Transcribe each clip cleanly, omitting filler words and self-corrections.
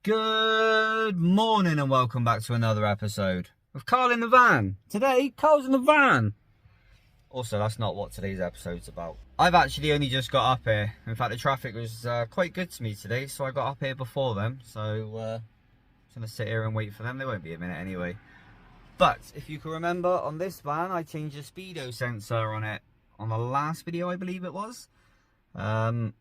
Good morning and welcome back to another episode of Carl in the Van. Today, Carl's in the van. Also, that's not what today's episode's about. I've actually only just got up here. In fact, the traffic was quite good to me today, so I got up here before them. So, I'm going to sit here and wait for them. They won't be a minute anyway. But, if you can remember, on this van, I changed the speedo sensor on it on the last video, I believe it was. I don't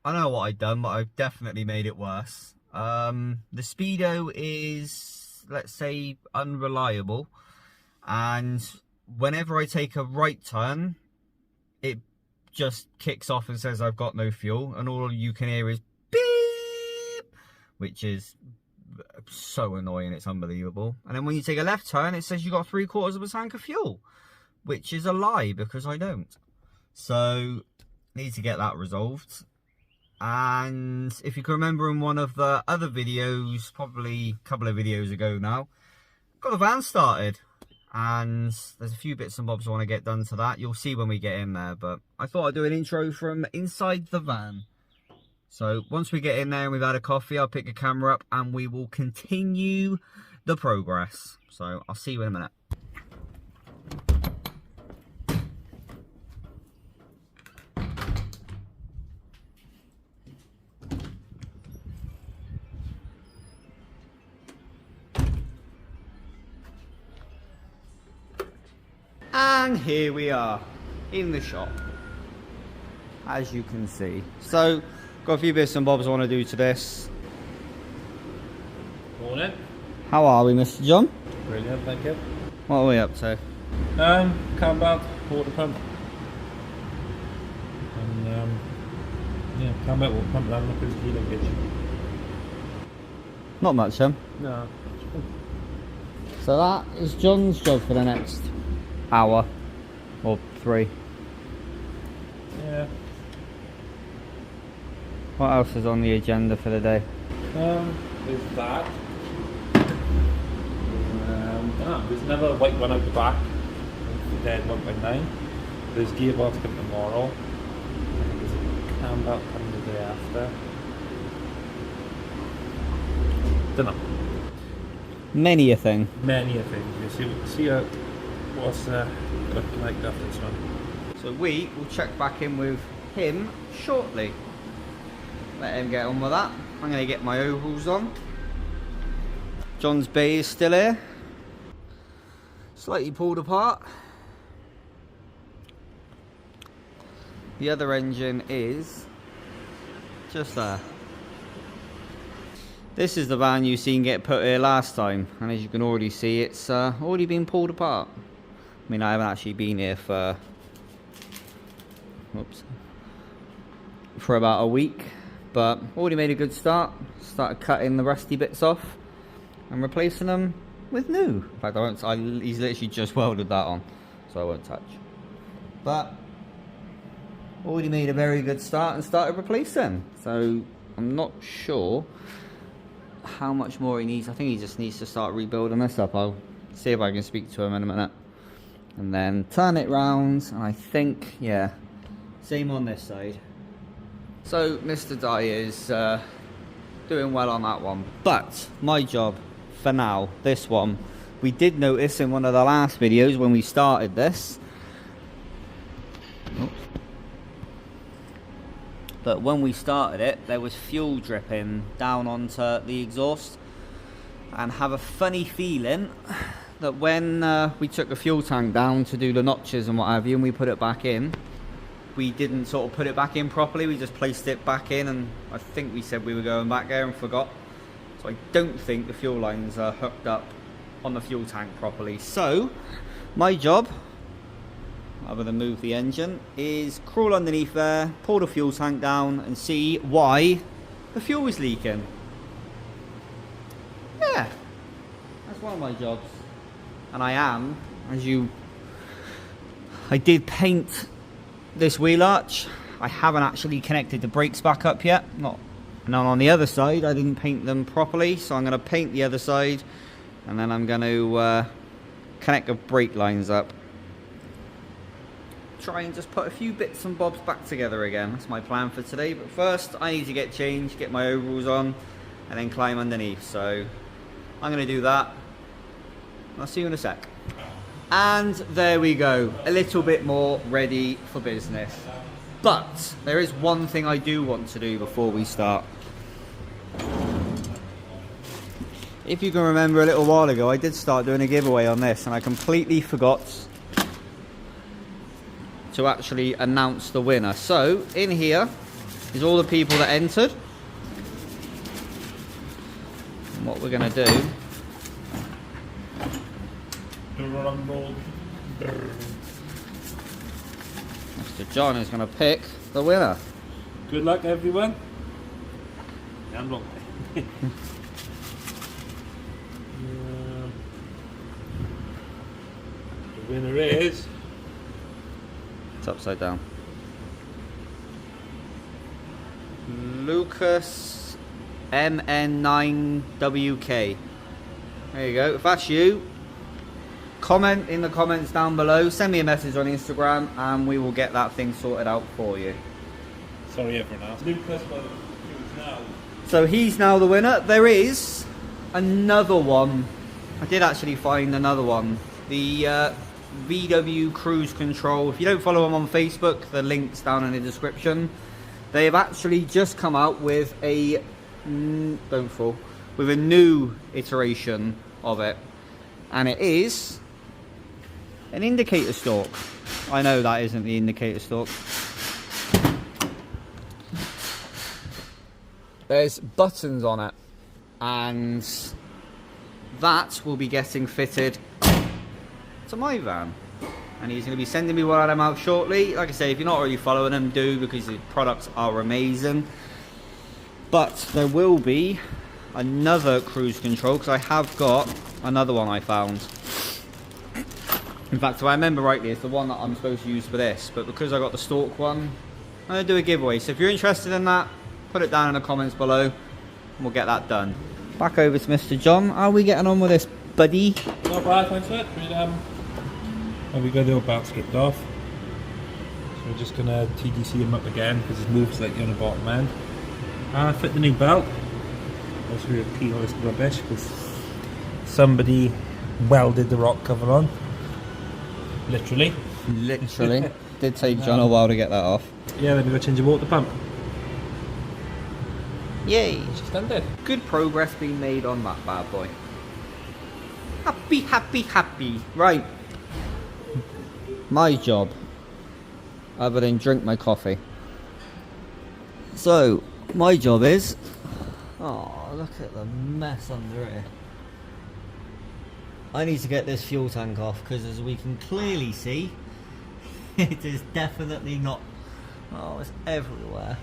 know what I'd done, but I've definitely made it worse. The speedo is, let's say, unreliable, and whenever I take a right turn, it just kicks off and says I've got no fuel, and all you can hear is beep, which is so annoying, it's unbelievable. And then when you take a left turn, it says you got 3/4 of a tank of fuel, which is a lie because I don't. So need to get that resolved. And if you can remember, in one of the other videos, probably a couple of videos ago now, got the van started, and there's a few bits and bobs I want to get done to that. You'll see when we get in there, but I thought I'd do an intro from inside the van. So once we get in there and we've had a coffee, I'll pick a camera up and we will continue the progress. So I'll see you in a minute. And here we are in the shop, as you can see. So, got a few bits and bobs I want to do to this. Morning. How are we, Mr. John? Brilliant, thank you. What are we up to? Cam belt, water pump. And yeah, cam belt, water pump, and look at his key linkage. Not much, huh? No. So that is John's job for the next hour or 3. Yeah. What else is on the agenda for the day? There's that. There's another white one out the back. The dead 1.9. There's gearbox coming tomorrow. I think there's a cam belt coming the day after. Don't know. Many a thing. Many a thing. You see what's looking like after this one. So we will check back in with him shortly. Let him get on with that. I'm going to get my overalls on. John's bay is still here. Slightly pulled apart. The other engine is just there. This is the van you seen get put here last time, and as you can already see, it's already been pulled apart. I mean, I haven't actually been here for about a week, but already made a good start. Started cutting the rusty bits off and replacing them with new. In fact, he's literally just welded that on, so I won't touch. But already made a very good start and started replacing. So I'm not sure how much more he needs. I think he just needs to start rebuilding this up. I'll see if I can speak to him in a minute. And then turn it round, and I think, yeah, same on this side. So Mr. Dye is doing well on that one. But my job for now, this one, we did notice in one of the last videos when we started this. Oops. But when we started it, there was fuel dripping down onto the exhaust. And have a funny feeling that when we took the fuel tank down to do the notches and what have you, and we put it back in, we didn't sort of put it back in properly. We just placed it back in, and I think we said we were going back there and forgot. So I don't think the fuel lines are hooked up on the fuel tank properly. So my job, other than move the engine, is crawl underneath there, pull the fuel tank down and see why the fuel is leaking. Yeah, that's one of my jobs. And I am, I did paint this wheel arch. I haven't actually connected the brakes back up yet. And on the other side, I didn't paint them properly, so I'm going to paint the other side, and then I'm going to connect the brake lines up. Try and just put a few bits and bobs back together again. That's my plan for today. But first, I need to get changed, get my overalls on, and then climb underneath. So I'm going to do that. I'll see you in a sec. And there we go, a little bit more ready for business. But there is one thing I do want to do before we start. If you can remember, a little while ago I did start doing a giveaway on this, and I completely forgot to actually announce the winner. So in here is all the people that entered. And what we're going to do, Mr. John is going to pick the winner. Good luck, everyone. I'm wrong. The winner is... It's upside down. Lucas MN9WK. There you go. If that's you, comment in the comments down below, send me a message on Instagram, and we will get that thing sorted out for you. Sorry everyone else. Lucas, but now. So he's now the winner. There is another one. I did actually find another one. The VW Cruise Control. If you don't follow them on Facebook, the link's down in the description. They have actually just come out with a don't fall, with a new iteration of it, and it is an indicator stalk. I know that isn't the indicator stalk. There's buttons on it, and that will be getting fitted to my van, and he's going to be sending me one of them out shortly. Like I say, if you're not already following them, do, because the products are amazing. But there will be another cruise control, because I have got another one I found. In fact, if I remember rightly, it's the one that I'm supposed to use for this, but because I got the stalk one, I'm going to do a giveaway. So if you're interested in that, put it down in the comments below, and we'll get that done. Back over to Mr. John. How are we getting on with this, buddy? Not bad, thanks for it. We got the old belt skipped off. So we're just going to TDC him up again, because his move's slightly on the bottom end. Fit the new belt. Also repeat all this rubbish, because somebody welded the rock cover on. Literally. Literally. Did take John a while to get that off. Yeah, then we got to change the water pump. Yay. Just done it. Good progress being made on that bad boy. Happy, happy, happy. Right. My job, other than drink my coffee. So, my job is... Oh, look at the mess under here. I need to get this fuel tank off, because as we can clearly see, it is definitely not... Oh, it's everywhere.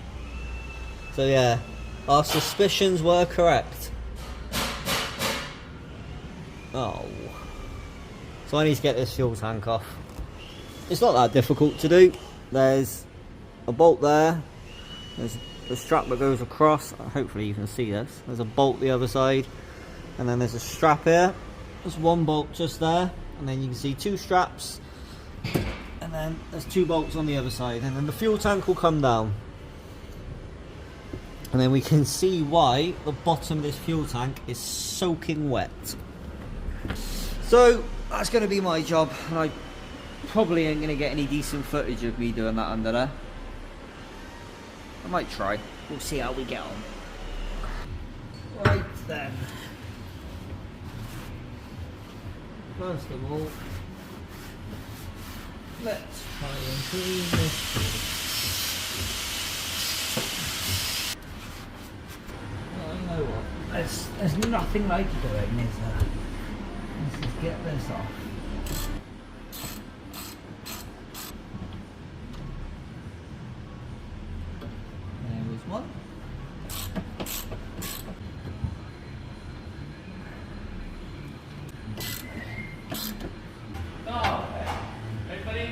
So yeah, our suspicions were correct. Oh. So I need to get this fuel tank off. It's not that difficult to do. There's a bolt there. There's the strap that goes across. Hopefully you can see this. There's a bolt the other side. And then there's a strap here. There's one bolt just there. And then you can see two straps. And then there's two bolts on the other side. And then the fuel tank will come down. And then we can see why the bottom of this fuel tank is soaking wet. So that's going to be my job, and I probably ain't going to get any decent footage of me doing that under there. I might try. We'll see how we get on. Right then. First of all, let's try and clean this. Well, you know what? There's nothing like doing, is there? Let's just get this off. There was one. Oh, hey buddy.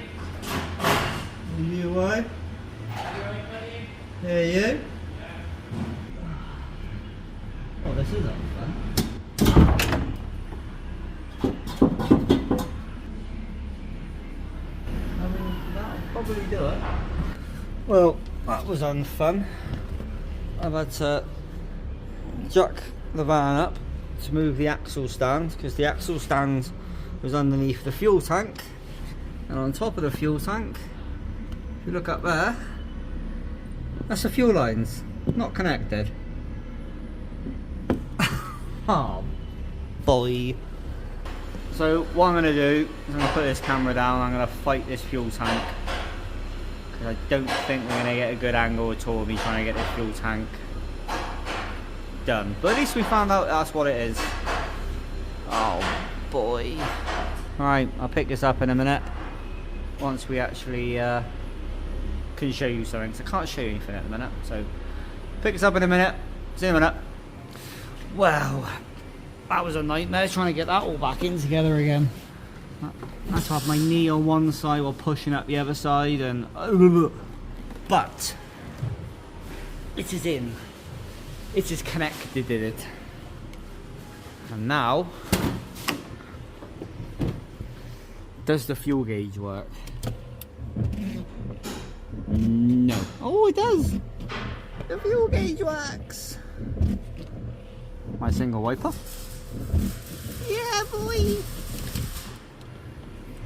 You alright? Yeah, you? Oh, this is fun. I mean, that'll probably do it. Well, that was unfun. I've had to jack the van up to move the axle stand, because the axle stand was underneath the fuel tank, and on top of the fuel tank, if you look up there, that's the fuel lines, not connected. Oh boy. So what I'm going to do is I'm going to put this camera down, I'm going to fight this fuel tank, because I don't think we're going to get a good angle at all of me trying to get this fuel tank done. But at least we found out that's what it is. Oh boy. Alright, I'll pick this up in a minute, once we actually can show you something, because I can't show you anything at the minute. So pick this up in a minute, see you in a minute. Well, that was a nightmare trying to get that all back in together again. I had to have my knee on one side while pushing up the other side, and but it is in. It is connected in it. And now, does the fuel gauge work? No. Oh, it does. The fuel gauge works. My single wiper. Yeah, boy.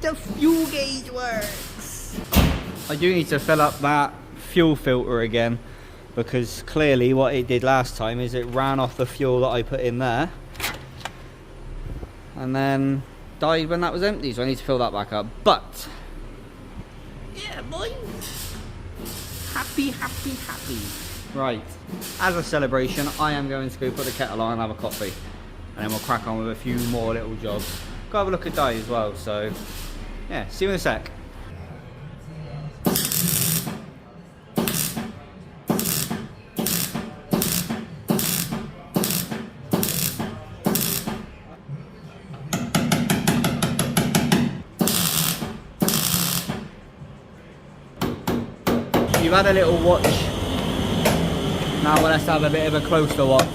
The fuel gauge works. I do need to fill up that fuel filter again, because clearly what it did last time is it ran off the fuel that I put in there and then died when that was empty, so I need to fill that back up. But yeah, boy. Happy, happy, happy. Right, as a celebration, I am going to go put the kettle on and have a coffee, and then we'll crack on with a few more little jobs. Go have a look at Di as well, so yeah, see you in a sec. You've had a little watch. Now let's have a bit of a closer watch.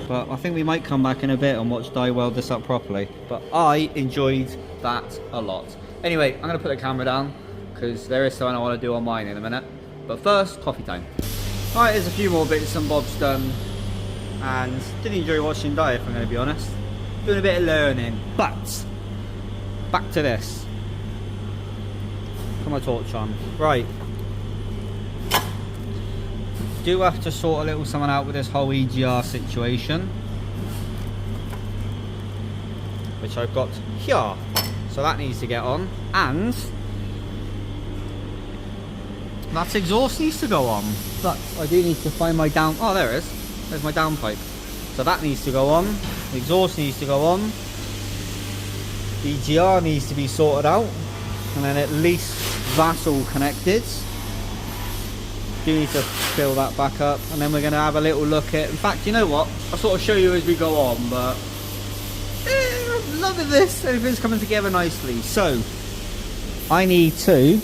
But I think we might come back in a bit and watch Di weld this up properly. But I enjoyed that a lot. Anyway, I'm going to put the camera down, because there is something I want to do on mine in a minute. But first, coffee time. Alright, there's a few more bits and bobs done. And did enjoy watching Di, if I'm going to be honest. Doing a bit of learning. But, back to this. Put my torch on. Right. Do have to sort a little something out with this whole EGR situation, which I've got here, so that needs to get on, and that exhaust needs to go on, but I do need to find my down, oh there it is, there's my downpipe, so that needs to go on, the exhaust needs to go on, the EGR needs to be sorted out, and then at least that's all connected. Do need to fill that back up, and then we're going to have a little look at, in fact, you know what, I'll sort of show you as we go on, but I'm loving this, everything's coming together nicely. So I need to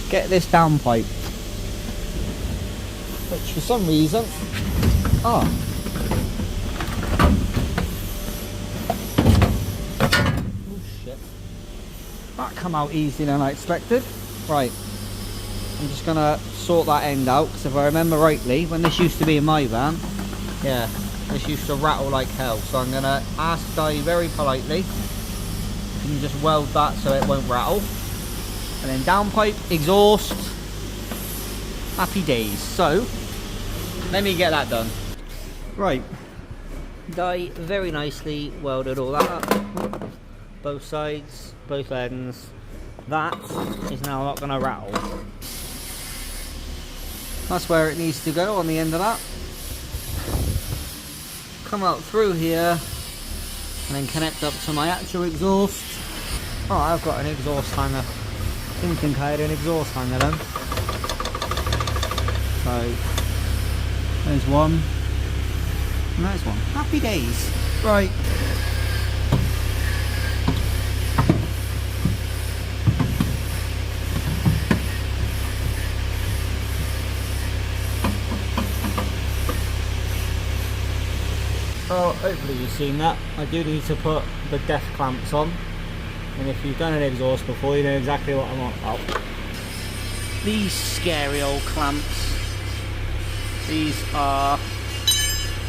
get this downpipe, which for some reason, oh shit, that come out easier than I expected. Right, I'm just going to sort that end out, because if I remember rightly, when this used to be in my van, yeah, this used to rattle like hell. So I'm going to ask Di very politely, you can just weld that so it won't rattle. And then downpipe, exhaust, happy days. So, let me get that done. Right, Di very nicely welded all that up, both sides, both ends. That is now not going to rattle. That's where it needs to go, on the end of that. Come out through here and then connect up to my actual exhaust. Oh, I've got an exhaust hanger. I didn't think I had an exhaust hanger then. So there's one, Nice one. Happy days. Right. Well, hopefully you've seen that. I do need to put the def clamps on. And if you've done an exhaust before, you know exactly what I'm on about. These scary old clamps. These are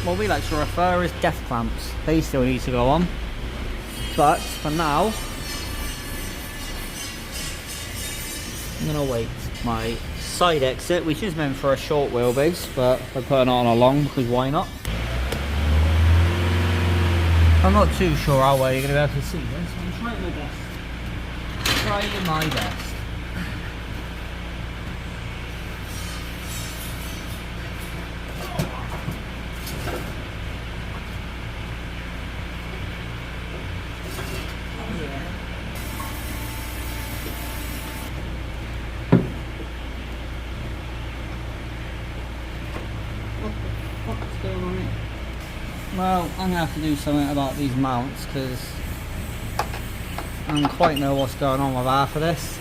what we like to refer as def clamps. They still need to go on. But for now, I'm going to wait my side exit, which is meant for a short wheelbase, but I'm putting it on a long because why not? I'm not too sure how well you're going to be able to see this. I'm trying my best. Trying my best. What's going on here? Well, I'm going to have to do something about these mounts because I don't quite know what's going on with half of this.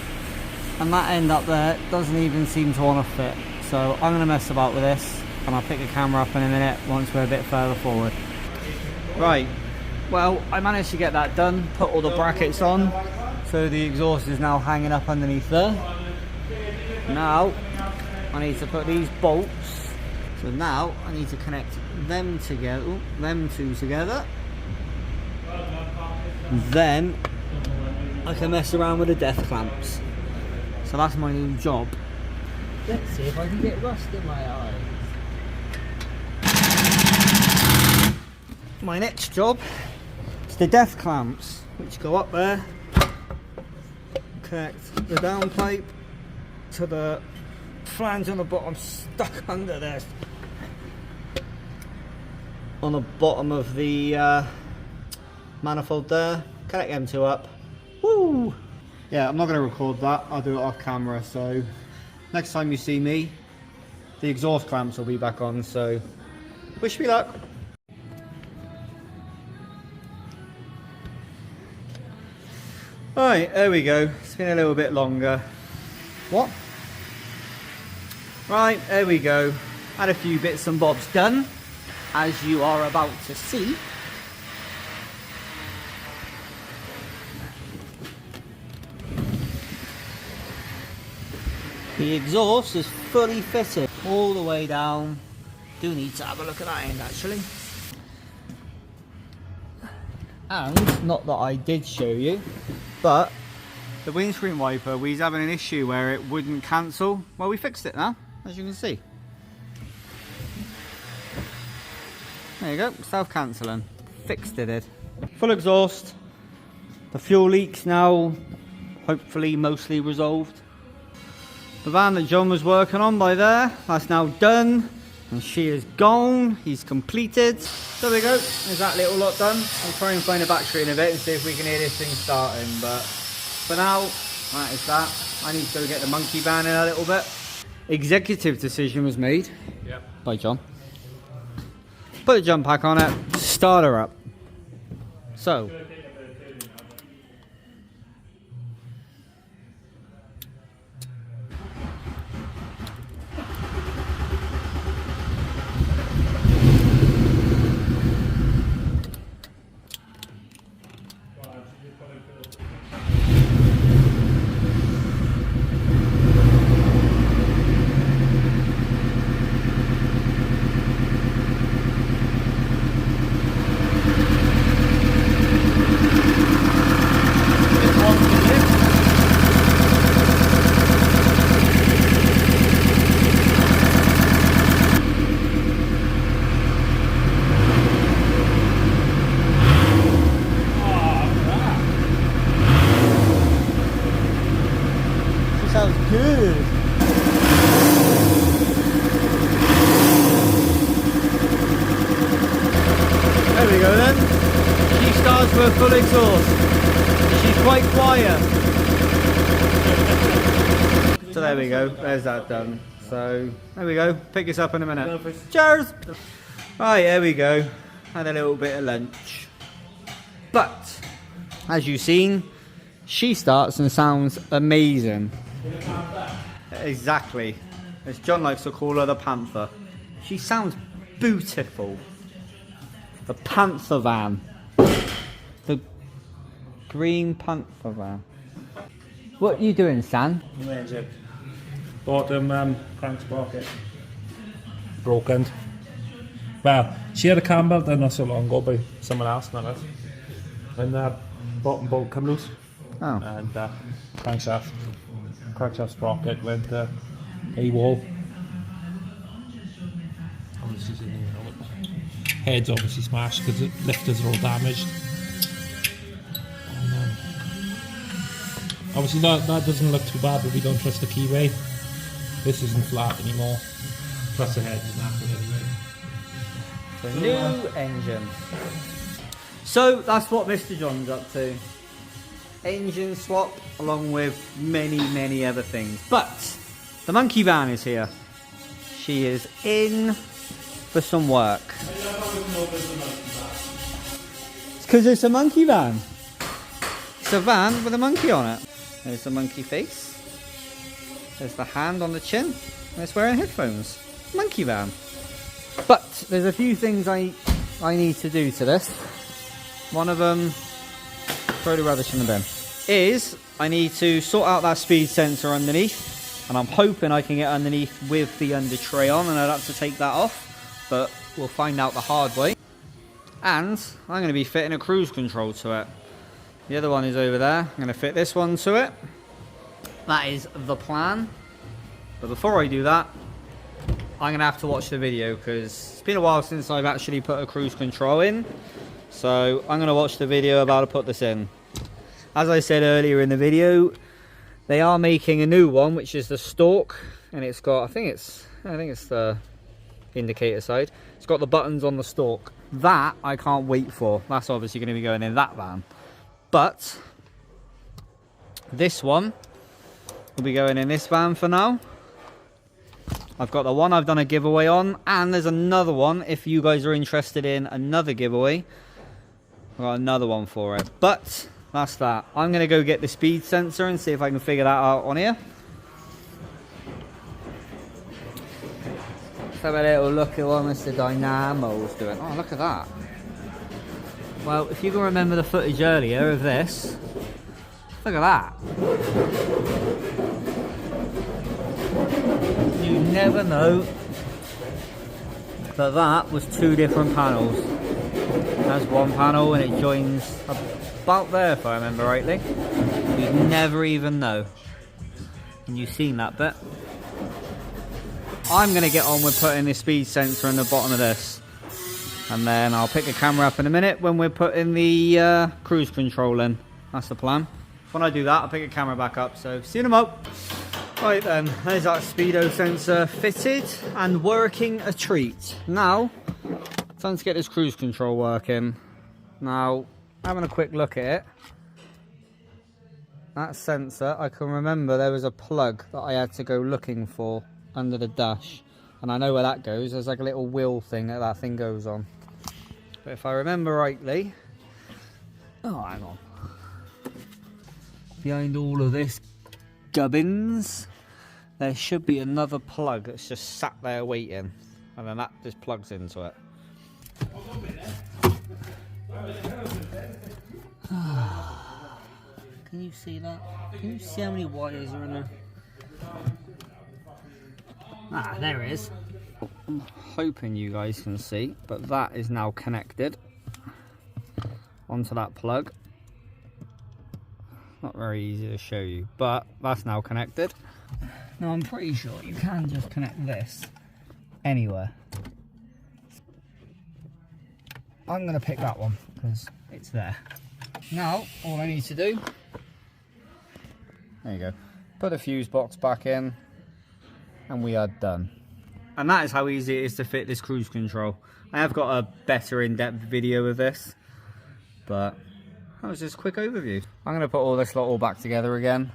And that end up there doesn't even seem to want to fit. So I'm going to mess about with this and I'll pick the camera up in a minute once we're a bit further forward. Right, well I managed to get that done, put all the brackets on. So the exhaust is now hanging up underneath there. Now I need to put these bolts. So now I need to connect them together, them two together. Then I can mess around with the def clamps. So that's my new job. Let's see if I can get rust in my eyes. My next job is the def clamps, which go up there, connect the down pipe to the flange on the bottom, stuck under this. On the bottom of the manifold there, connect them two up. Woo! Yeah, I'm not going to record that, I'll do it off camera, so next time you see me, the exhaust clamps will be back on, so wish me luck. Right, there we go, it's been a little bit longer. What? Right, there we go, had a few bits and bobs done, as you are about to see. The exhaust is fully fitted all the way down. Do need to have a look at that end actually. And, not that I did show you, but the windscreen wiper, we was having an issue where it wouldn't cancel. Well, we fixed it now, as you can see. There you go, self-cancelling. Fixed it. Full exhaust. The fuel leak's now hopefully mostly resolved. The van that John was working on by there, that's now done. And she is gone, he's completed. So there we go, there's that little lot done. I'll try and find a battery in a bit and see if we can hear this thing starting. But for now, that is that. I need to go get the monkey van in a little bit. Executive decision was made by John. Put the jump pack on it, start her up. So, sounds good. There we go then. She starts with full exhaust. She's quite quiet. So there we go. There's that done. So there we go. Pick this up in a minute. Cheers. Right, there we go. Had a little bit of lunch. But, as you've seen, she starts and sounds amazing. Exactly. As John likes to call her, the Panther. She sounds beautiful. The Panther van. The green Panther van. What are you doing, Stan? Amazing. Bought them crank sprocket. Broken. Well, she had a cam belt done not so long ago by someone else, not us. And bottom bolt come loose. Oh. And crankshaft sprocket went AWOL. Obviously, didn't even know it. Head's obviously smashed because the lifters are all damaged. And, obviously, that doesn't look too bad, but we don't trust the keyway. This isn't flat anymore. Plus, the head is knackered anyway. The new engine. So that's what Mr. John's up to. Engine swap along with many other things. But the monkey van is here. She is in for some work. It's because it's a monkey van. It's a van with a monkey on it. There's the monkey face. There's the hand on the chin. And it's wearing headphones. Monkey van. But there's a few things I need to do to this. One of them, throw the rubbish in the bin, is I need to sort out that speed sensor underneath. And I'm hoping I can get underneath with the under tray on, and I'd have to take that off. But we'll find out the hard way. And I'm going to be fitting a cruise control to it. The other one is over there. I'm going to fit this one to it. That is the plan. But before I do that, I'm going to have to watch the video because it's been a while since I've actually put a cruise control in. So I'm going to watch the video about to put this in. As I said earlier in the video, they are making a new one, which is the stalk. And it's got, I think it's the indicator side. It's got the buttons on the stalk. That I can't wait for. That's obviously going to be going in that van. But this one will be going in this van for now. I've got the one I've done a giveaway on, and there's another one if you guys are interested in another giveaway. I've got another one for it. But that's that. I'm going to go get the speed sensor and see if I can figure that out on here. Let's have a little look at what Mr. Dynamo's doing. Oh, look at that. Well, if you can remember the footage earlier of this, look at that. You never know that was two different panels. That's one panel and it joins about there if I remember rightly. You'd never even know. And you've seen that bit. I'm going to get on with putting the speed sensor in the bottom of this. And then I'll pick the camera up in a minute when we're putting the cruise control in. That's the plan. When I do that, I'll pick the camera back up. So, see you in a mo. Right then, there's that speedo sensor fitted and working a treat. Now, time to get this cruise control working. Now, having a quick look at it, that sensor, I can remember there was a plug that I had to go looking for under the dash. And I know where that goes. There's like a little wheel thing that thing goes on. But if I remember rightly, oh, hang on. Behind all of this gubbins, there should be another plug that's just sat there waiting, and then that just plugs into it. Can you see that? Can you see how many wires are in there? Ah, there it is. I'm hoping you guys can see, but that is now connected onto that plug. Not very easy to show you, but that's now connected. Now I'm pretty sure you can just connect this anywhere. I'm going to pick that one because it's there. Now all I need to do, there you go, put a fuse box back in and we are done. And that is how easy it is to fit this cruise control. I have got a better in-depth video of this, but that was just a quick overview. I'm going to put all this lot all back together again.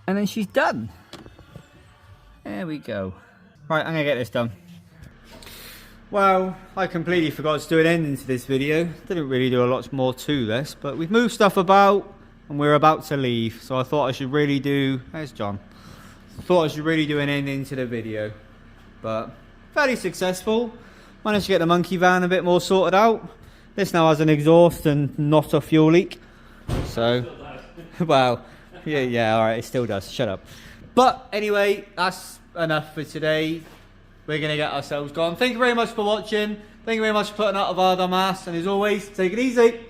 And then she's done. There we go. Right, I'm going to get this done. Well, I completely forgot to do an ending to this video. Didn't really do a lot more to this, but we've moved stuff about and we're about to leave. So I thought I should really do, there's John. I thought I should really do an ending to the video. But fairly successful. Managed to get the monkey van a bit more sorted out. This now has an exhaust and not a fuel leak. So, well, yeah, alright, it still does. Shut up. But anyway, that's enough for today. We're going to get ourselves gone. Thank you very much for watching. Thank you very much for putting out of our dumbass. And as always, take it easy.